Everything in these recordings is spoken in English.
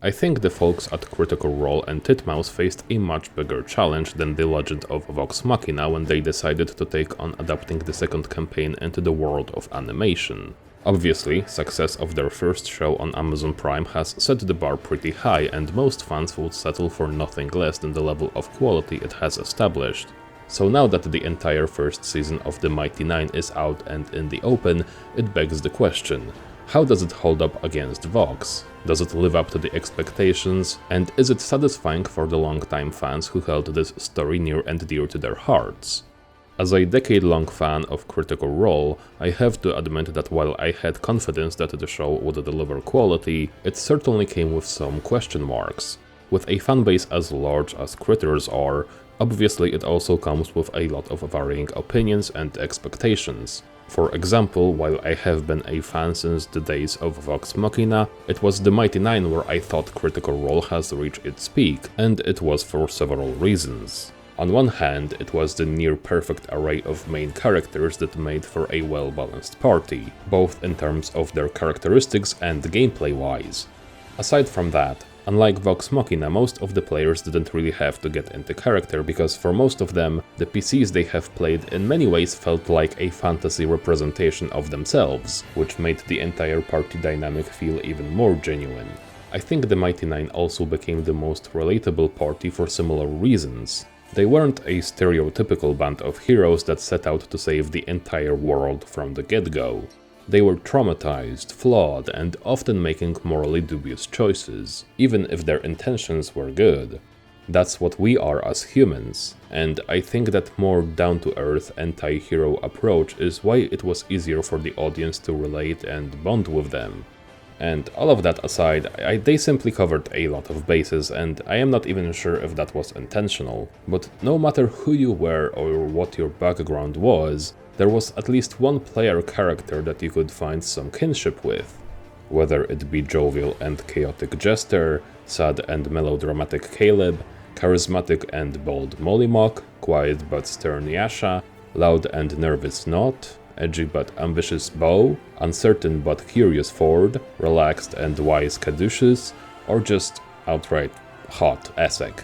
I think the folks at Critical Role and Titmouse faced a much bigger challenge than the legend of Vox Machina when they decided to take on adapting the second campaign into the world of animation. Obviously, success of their first show on Amazon Prime has set the bar pretty high, and most fans would settle for nothing less than the level of quality it has established. So now that the entire first season of The Mighty Nein is out and in the open, it begs the question: how does it hold up against Vox? Does it live up to the expectations? And is it satisfying for the longtime fans who held this story near and dear to their hearts? As a decade-long fan of Critical Role, I have to admit that while I had confidence that the show would deliver quality, it certainly came with some question marks. With a fanbase as large as Critters are, obviously it also comes with a lot of varying opinions and expectations. For example, while I have been a fan since the days of Vox Machina, it was The Mighty Nein where I thought Critical Role has reached its peak, and it was for several reasons. On one hand, it was the near-perfect array of main characters that made for a well-balanced party, both in terms of their characteristics and gameplay-wise. Aside from that, unlike Vox Machina, most of the players didn't really have to get into character, because for most of them, the PCs they have played in many ways felt like a fantasy representation of themselves, which made the entire party dynamic feel even more genuine. I think The Mighty Nein also became the most relatable party for similar reasons. They weren't a stereotypical band of heroes that set out to save the entire world from the get-go. They were traumatized, flawed, and often making morally dubious choices, even if their intentions were good. That's what we are as humans, and I think that more down-to-earth anti-hero approach is why it was easier for the audience to relate and bond with them. And all of that aside, they simply covered a lot of bases, and I am not even sure if that was intentional. But no matter who you were or what your background was, there was at least one player character that you could find some kinship with. Whether it be jovial and chaotic Jester, sad and melodramatic Caleb, charismatic and bold Mollymock, quiet but stern Yasha, loud and nervous Not, edgy but ambitious Bo, uncertain but curious Ford, relaxed and wise Caduceus, or just outright hot Essek.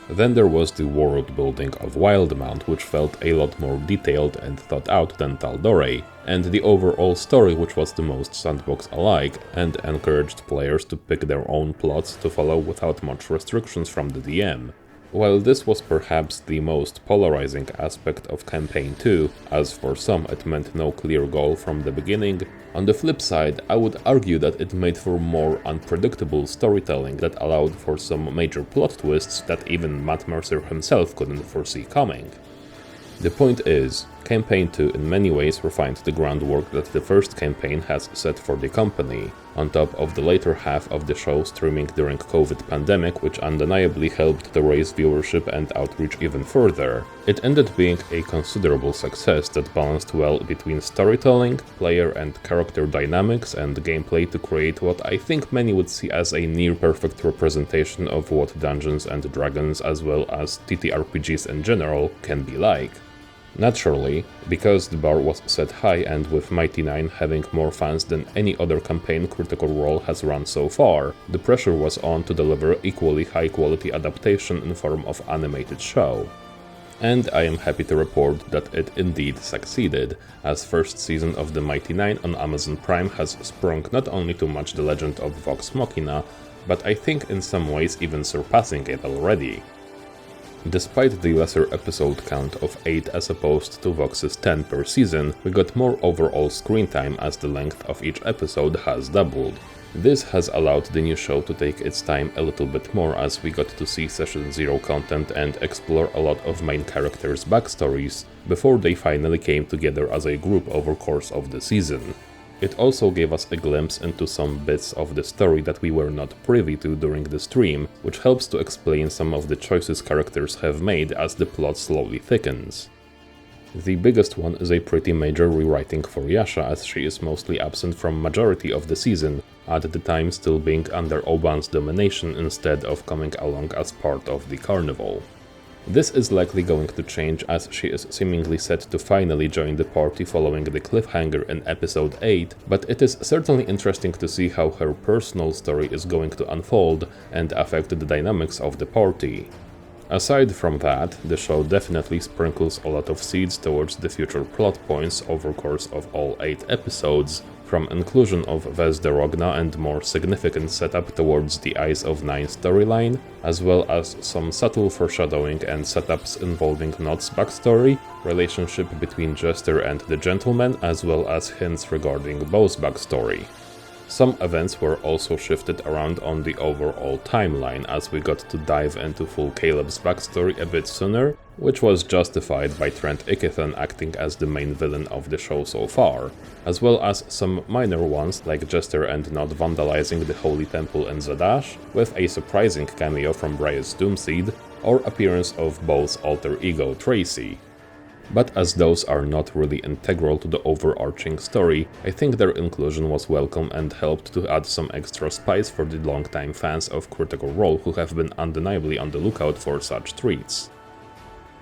Then there was the world building of Wildmount, which felt a lot more detailed and thought out than Tal'Dorei, and the overall story, which was the most sandbox-alike and encouraged players to pick their own plots to follow without much restrictions from the DM. While this was perhaps the most polarizing aspect of Campaign 2, as for some it meant no clear goal from the beginning, on the flip side I would argue that it made for more unpredictable storytelling that allowed for some major plot twists that even Matt Mercer himself couldn't foresee coming. The point is, Campaign 2 in many ways refined the groundwork that the first campaign has set for the company, on top of the later half of the show streaming during COVID pandemic, which undeniably helped to raise viewership and outreach even further. It ended being a considerable success that balanced well between storytelling, player and character dynamics, and gameplay to create what I think many would see as a near-perfect representation of what Dungeons & Dragons as well as TTRPGs in general can be like. Naturally, because the bar was set high and with Mighty Nein having more fans than any other campaign Critical Role has run so far, the pressure was on to deliver equally high-quality adaptation in form of animated show. And I am happy to report that it indeed succeeded, as first season of The Mighty Nein on Amazon Prime has sprung not only to match the legend of Vox Machina, but I think in some ways even surpassing it already. Despite the lesser episode count of 8 as opposed to Vox's 10 per season, we got more overall screen time as the length of each episode has doubled. This has allowed the new show to take its time a little bit more, as we got to see Session 0 content and explore a lot of main characters' backstories before they finally came together as a group over course of the season. It also gave us a glimpse into some bits of the story that we were not privy to during the stream, which helps to explain some of the choices characters have made as the plot slowly thickens. The biggest one is a pretty major rewriting for Yasha, as she is mostly absent from majority of the season, at the time still being under Oban's domination instead of coming along as part of the carnival. This is likely going to change as she is seemingly set to finally join the party following the cliffhanger in episode 8, but it is certainly interesting to see how her personal story is going to unfold and affect the dynamics of the party. Aside from that, the show definitely sprinkles a lot of seeds towards the future plot points over course of all 8 episodes, from inclusion of Vesderogna and more significant setup towards the Eyes of Nine storyline, as well as some subtle foreshadowing and setups involving Nod's backstory, relationship between Jester and the Gentleman, as well as hints regarding Beau's backstory. Some events were also shifted around on the overall timeline, as we got to dive into full Caleb's backstory a bit sooner, which was justified by Trent Ikethan acting as the main villain of the show so far, as well as some minor ones like Jester and Nod vandalizing the Holy Temple in Zadash, with a surprising cameo from Briar's Doomseed, or appearance of Beau's alter ego Tracy. But as those are not really integral to the overarching story, I think their inclusion was welcome and helped to add some extra spice for the longtime fans of Critical Role who have been undeniably on the lookout for such treats.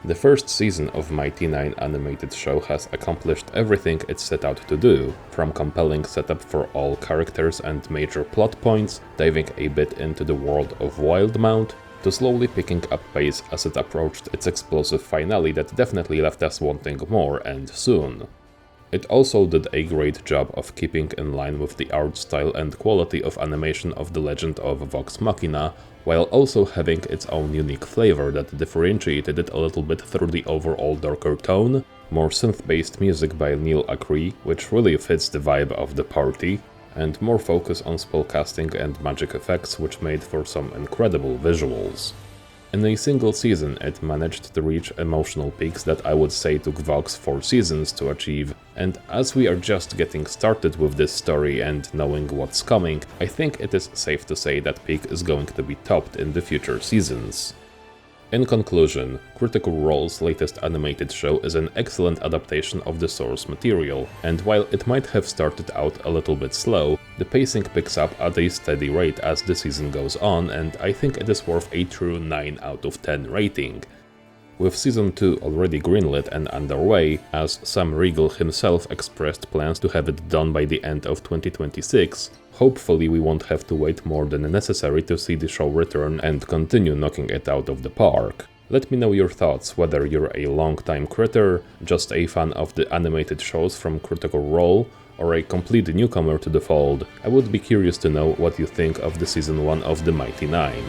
The first season of Mighty Nein animated show has accomplished everything it set out to do, from compelling setup for all characters and major plot points, diving a bit into the world of Wildmount, to slowly picking up pace as it approached its explosive finale that definitely left us wanting more and soon. It also did a great job of keeping in line with the art style and quality of animation of The Legend of Vox Machina, while also having its own unique flavor that differentiated it a little bit through the overall darker tone, more synth-based music by Neil Acree, which really fits the vibe of the party, and more focus on spellcasting and magic effects, which made for some incredible visuals. In a single season, it managed to reach emotional peaks that I would say took Vox 4 seasons to achieve, and as we are just getting started with this story and knowing what's coming, I think it is safe to say that peak is going to be topped in the future seasons. In conclusion, Critical Role's latest animated show is an excellent adaptation of the source material, and while it might have started out a little bit slow, the pacing picks up at a steady rate as the season goes on, and I think it is worth a true 9 out of 10 rating. With Season 2 already greenlit and underway, as Sam Riegel himself expressed plans to have it done by the end of 2026, hopefully we won't have to wait more than necessary to see the show return and continue knocking it out of the park. Let me know your thoughts, whether you're a long-time critter, just a fan of the animated shows from Critical Role, or a complete newcomer to the fold. I would be curious to know what you think of the Season 1 of the Mighty Nein.